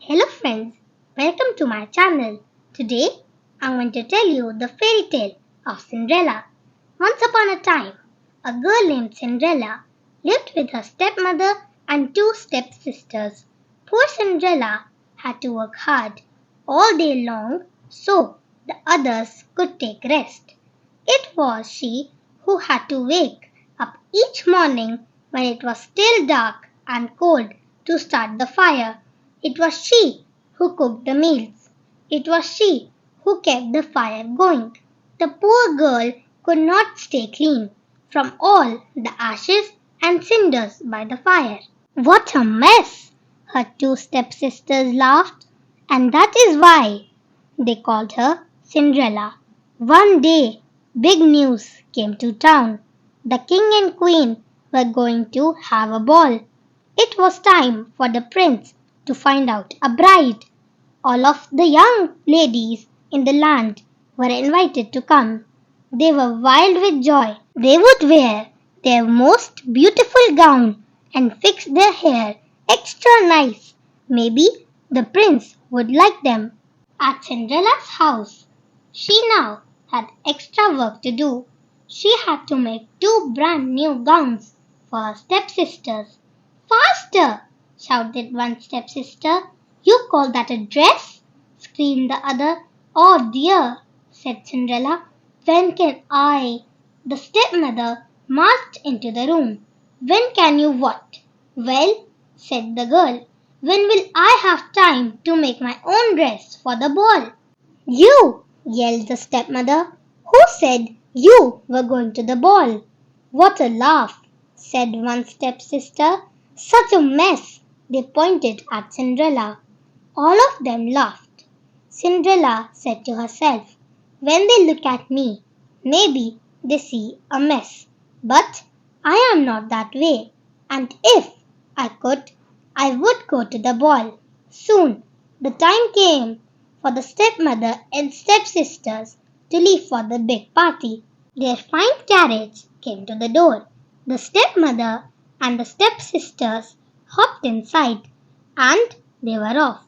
Hello friends, welcome to my channel. Today I'm going to tell you the fairy tale of Cinderella. Once upon a time, a girl named Cinderella lived with her stepmother and two stepsisters. Poor Cinderella had to work hard all day long so the others could take rest. It was she who had to wake up each morning when it was still dark and cold to start the fire. It was she who cooked the meals. It was she who kept the fire going. The poor girl could not stay clean from all the ashes and cinders by the fire. What a mess! Her two stepsisters laughed, and that is why they called her Cinderella. One day, big news came to town. The king and queen were going to have a ball. It was time for the prince to find out a bride. All of the young ladies in the land were invited to come. They were wild with joy. They would wear their most beautiful gown and fix their hair extra nice. Maybe the prince would like them. At Cinderella's house, she now had extra work to do. She had to make two brand new gowns for her stepsisters. Faster! Shouted one stepsister. You call that a dress? Screamed the other. Oh dear, said Cinderella. When can I? The stepmother marched into the room. When can you what? Well, said the girl, when will I have time to make my own dress for the ball? You, yelled the stepmother. Who said you were going to the ball? What a laugh, said one stepsister. Such a mess. They pointed at Cinderella. All of them laughed. Cinderella said to herself, when they look at me, maybe they see a mess. But I am not that way. And if I could, I would go to the ball. Soon the time came for the stepmother and stepsisters to leave for the big party. Their fine carriage came to the door. The stepmother and the stepsisters hopped inside, and they were off.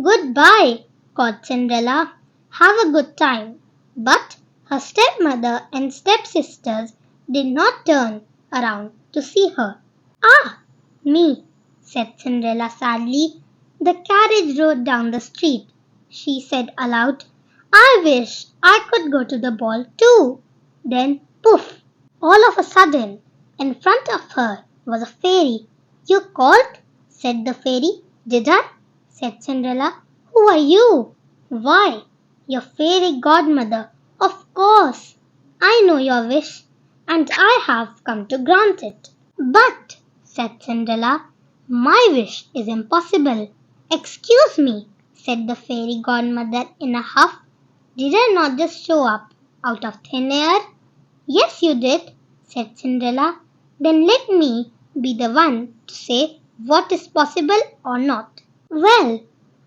Goodbye, called Cinderella. Have a good time. But her stepmother and stepsisters did not turn around to see her. Ah, me, said Cinderella sadly. The carriage rode down the street. She said aloud, I wish I could go to the ball too. Then, poof! All of a sudden, in front of her was a fairy. You called? Said the fairy. Did I? Said Cinderella. Who are you? Why, your fairy godmother. Of course. I know your wish, and I have come to grant it. But, said Cinderella, my wish is impossible. Excuse me, said the fairy godmother in a huff. Did I not just show up out of thin air? Yes, you did, said Cinderella. Then let me be the one to say what is possible or not. Well,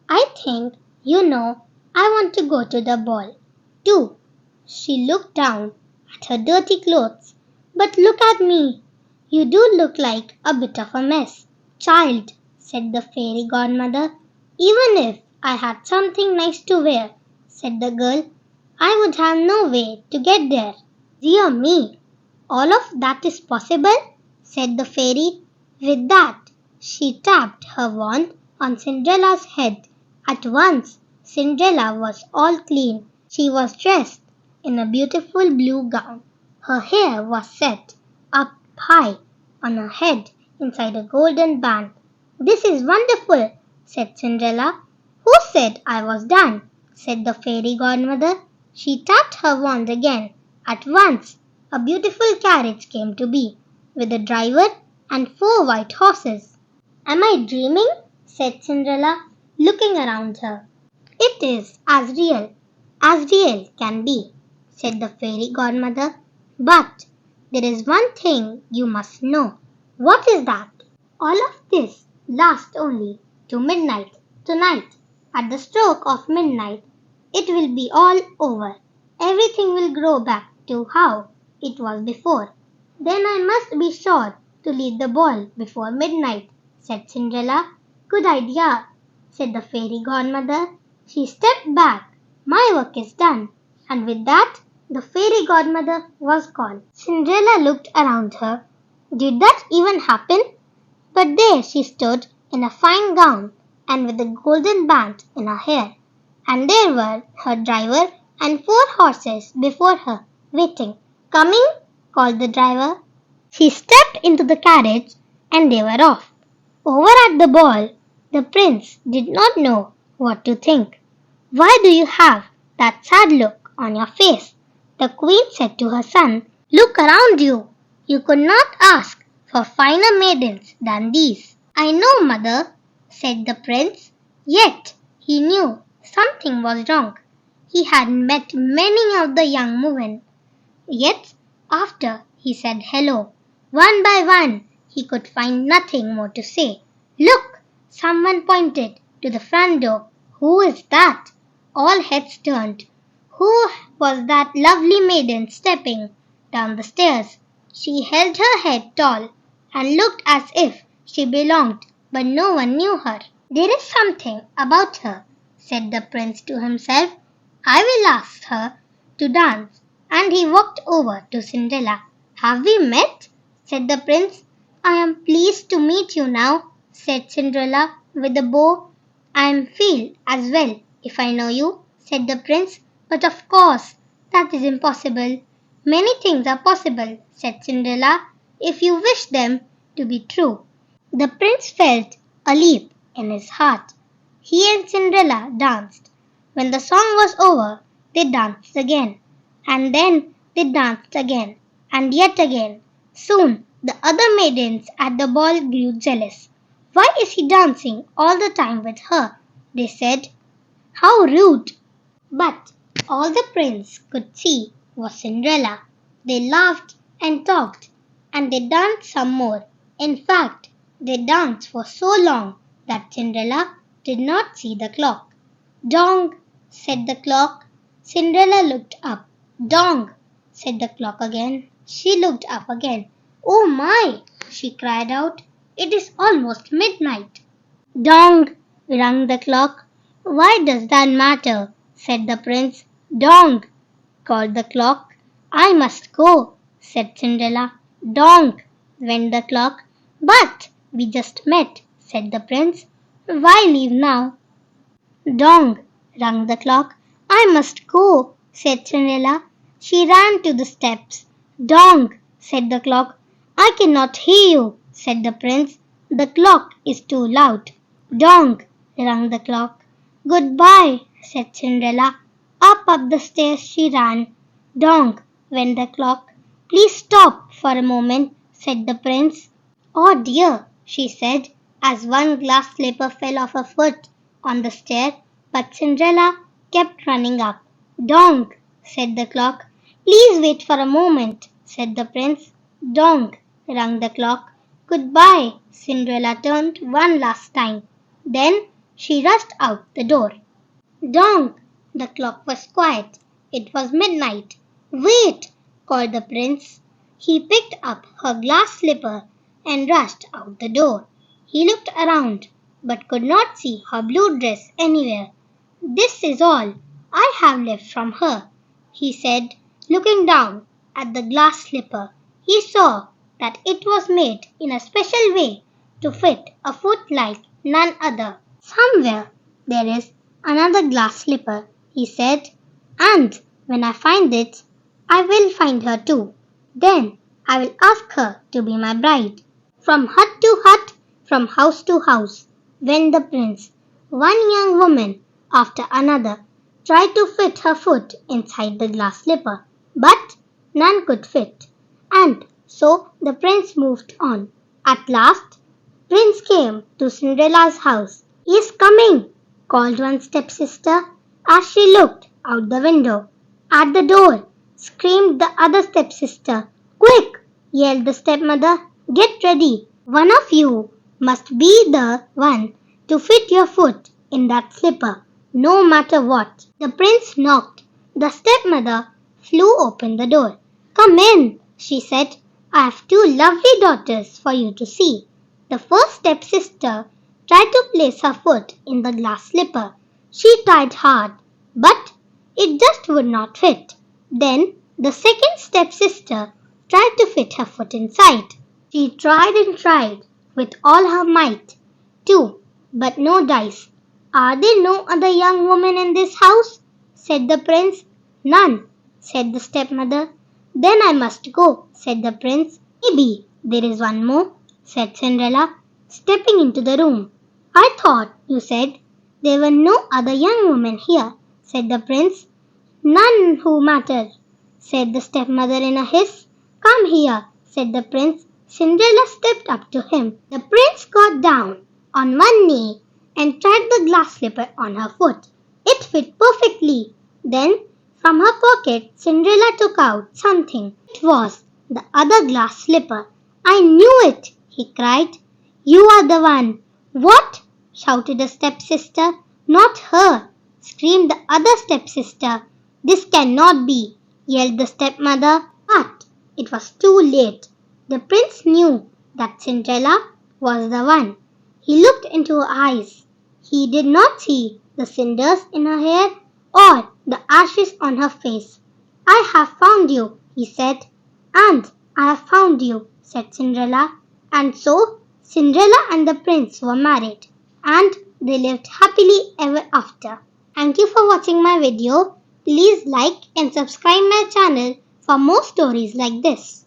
I think you know I want to go to the ball, too. She looked down at her dirty clothes. But look at me. You do look like a bit of a mess. Child, said the fairy godmother. Even if I had something nice to wear, said the girl, I would have no way to get there. Dear me, all of that is possible, said the fairy. With that, she tapped her wand on Cinderella's head. At once, Cinderella was all clean. She was dressed in a beautiful blue gown. Her hair was set up high on her head inside a golden band. This is wonderful, said Cinderella. Who said I was done? Said the fairy godmother. She tapped her wand again. At once, a beautiful carriage came to be, with a driver and 4 white horses. Am I dreaming? Said Cinderella, looking around her. It is as real can be, said the fairy godmother. But there is one thing you must know. What is that? All of this lasts only to midnight tonight. At the stroke of midnight, it will be all over. Everything will grow back to how it was before. Then I must be sure to leave the ball before midnight, said Cinderella. Good idea. said the fairy godmother. She stepped back. My work is done. And with that, the fairy godmother was gone. Cinderella looked around her. Did that even happen? But there she stood in a fine gown and with a golden band in her hair. And there were her driver and 4 horses before her, waiting. Coming, called the driver. She stepped into the carriage and they were off. Over at the ball, the prince did not know what to think. Why do you have that sad look on your face? The queen said to her son, Look around you. You could not ask for finer maidens than these. I know, mother, said the prince. Yet he knew something was wrong. He had met many of the young women. Yet after he said hello, one by one, he could find nothing more to say. Look, someone pointed to the front door. Who is that? All heads turned. Who was that lovely maiden stepping down the stairs? She held her head tall and looked as if she belonged, but no one knew her. There is something about her, said the prince to himself. I will ask her to dance. And he walked over to Cinderella. Have we met? Said the prince. I am pleased to meet you now, said Cinderella with a bow. I feel as well if I know you, said the prince. But of course, that is impossible. Many things are possible, said Cinderella, if you wish them to be true. The prince felt a leap in his heart. He and Cinderella danced. When the song was over, they danced again. And then they danced again, and yet again. Soon the other maidens at the ball grew jealous. Why is he dancing all the time with her? They said. How rude! But all the prince could see was Cinderella. They laughed and talked, and they danced some more. In fact, they danced for so long that Cinderella did not see the clock. Dong, said the clock. Cinderella looked up. Dong, said the clock again. She looked up again. Oh my, she cried out. It is almost midnight. Dong, rang the clock. Why does that matter? Said the prince. Dong, called the clock. I must go, said Cinderella. Dong, went the clock. But we just met, said the prince. Why leave now? Dong, rang the clock. I must go, said Cinderella. She ran to the steps. Dong, said the clock. I cannot hear you, said the prince. The clock is too loud. Dong, rang the clock. Goodbye, said Cinderella. Up the stairs she ran. Dong, went the clock. Please stop for a moment, said the prince. Oh dear, she said, as one glass slipper fell off her foot on the stair, but Cinderella kept running up. Dong, said the clock. Please wait for a moment, said the prince. Dong, rang the clock. Goodbye, Cinderella turned one last time. Then she rushed out the door. Dong, the clock was quiet. It was midnight. Wait, called the prince. He picked up her glass slipper and rushed out the door. He looked around, but could not see her blue dress anywhere. This is all I have left from her, he said, looking down at the glass slipper. He saw that it was made in a special way to fit a foot like none other. Somewhere there is another glass slipper, he said, and when I find it, I will find her too. Then I will ask her to be my bride. From hut to hut, from house to house, went the prince. One young woman after another tried to fit her foot inside the glass slipper, but none could fit. And so the prince moved on. At last, Prince came to Cinderella's house. He is coming, called one stepsister as she looked out the window. At the door, screamed the other stepsister. Quick, yelled the stepmother, get ready. One of you must be the one to fit your foot in that slipper, no matter what. The prince knocked. The stepmother flew open the door. Come in, she said. I have two lovely daughters for you to see. The first stepsister tried to place her foot in the glass slipper. She tried hard, but it just would not fit. Then the second stepsister tried to fit her foot inside. She tried and tried with all her might, too, but no dice. Are there no other young women in this house? Said the prince. None, said the stepmother. Then I must go, said the prince. Maybe there is one more, said Cinderella, stepping into the room. I thought you said there were no other young women here, said the prince. None who matter, said the stepmother in a hiss. Come here, said the prince. Cinderella stepped up to him. The prince got down on one knee and tried the glass slipper on her foot. It fit perfectly. Then, from her pocket, Cinderella took out something. It was the other glass slipper. I knew it, he cried. You are the one. What? Shouted the stepsister. Not her, screamed the other stepsister. This cannot be, yelled the stepmother. But it was too late. The prince knew that Cinderella was the one. He looked into her eyes. He did not see the cinders in her hair or the ashes on her face. I have found you, he said. And I have found you, said Cinderella. And so Cinderella and the prince were married, and they lived happily ever after. Thank you for watching my video. Please like and subscribe my channel for more stories like this.